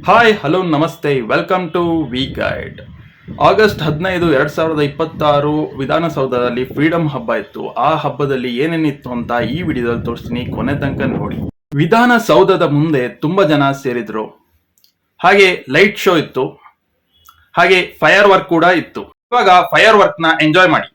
Hi hello ನಮಸ್ತೆ welcome to V guide. August 15, 2026 ವಿಧಾನಸೌಧದಲ್ಲಿ freedom ಹಬ್ಬ ಇತ್ತು. ಆ ಹಬ್ಬದಲ್ಲಿ ಏನೇನಿತ್ತು ಅಂತ ಈ ವಿಡಿಯೋದಲ್ಲಿ ತೋರಿಸ್ತೀನಿ, ಕೊನೆ ತನಕ ನೋಡಿ. ವಿಧಾನಸೌಧದ ಮುಂದೆ ತುಂಬಾ ಜನ ಸೇರಿದ್ರು. ಹಾಗೆ ಲೈಟ್ ಶೋ ಇತ್ತು, ಹಾಗೆ ಫೈರ್ ವರ್ಕ್ ಕೂಡ ಇತ್ತು. ಇವಾಗ ಫೈರ್ ವರ್ಕ್ ನ ಎಂಜಾಯ್ ಮಾಡಿ.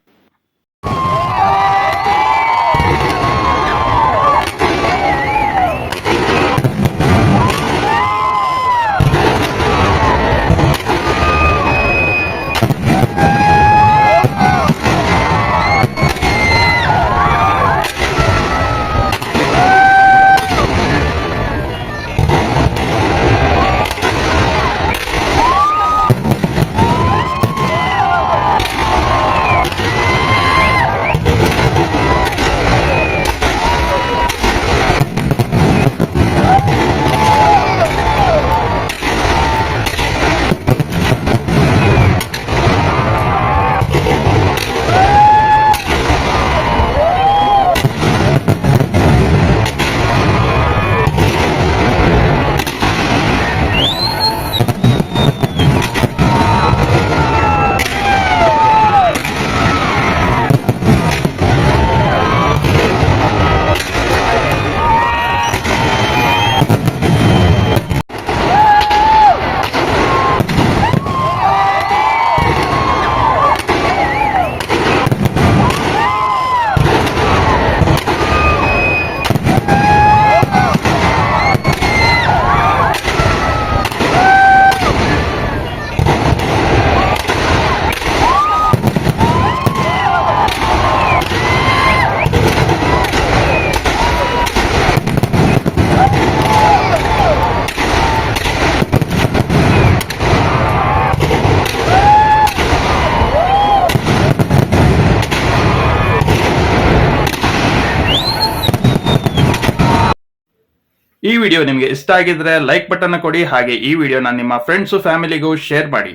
ಈ ವಿಡಿಯೋ ನಿಮಗೆ ಇಷ್ಟ ಆಗಿದ್ರೆ ಲೈಕ್ ಬಟನ್ ಕೊಡಿ, ಹಾಗೆ ಈ ವಿಡಿಯೋನ ನಿಮ್ಮ ಫ್ರೆಂಡ್ಸ್ ಫ್ಯಾಮಿಲಿಗೂ ಶೇರ್ ಮಾಡಿ.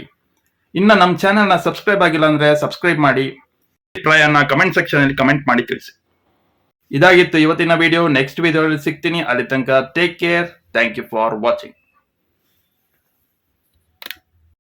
ಇನ್ನ ನಮ್ಮ ಚಾನೆಲ್ ನ ಸಬ್ಸ್ಕ್ರೈಬ್ ಆಗಿಲ್ಲ ಅಂದ್ರೆ ಸಬ್ಸ್ಕ್ರೈಬ್ ಮಾಡಿ. ಅಭಿಪ್ರಾಯನ ಕಮೆಂಟ್ ಸೆಕ್ಷನ್ ಅಲ್ಲಿ ಕಮೆಂಟ್ ಮಾಡಿ ತಿಳಿಸಿ. ಇದಾಗಿತ್ತು ಇವತ್ತಿನ ವಿಡಿಯೋ. ನೆಕ್ಸ್ಟ್ ವಿಡಿಯೋದಲ್ಲಿ ಸಿಗ್ತೀನಿ. ಅಲ್ಲಿ ತನಕ take care. Thank you for watching.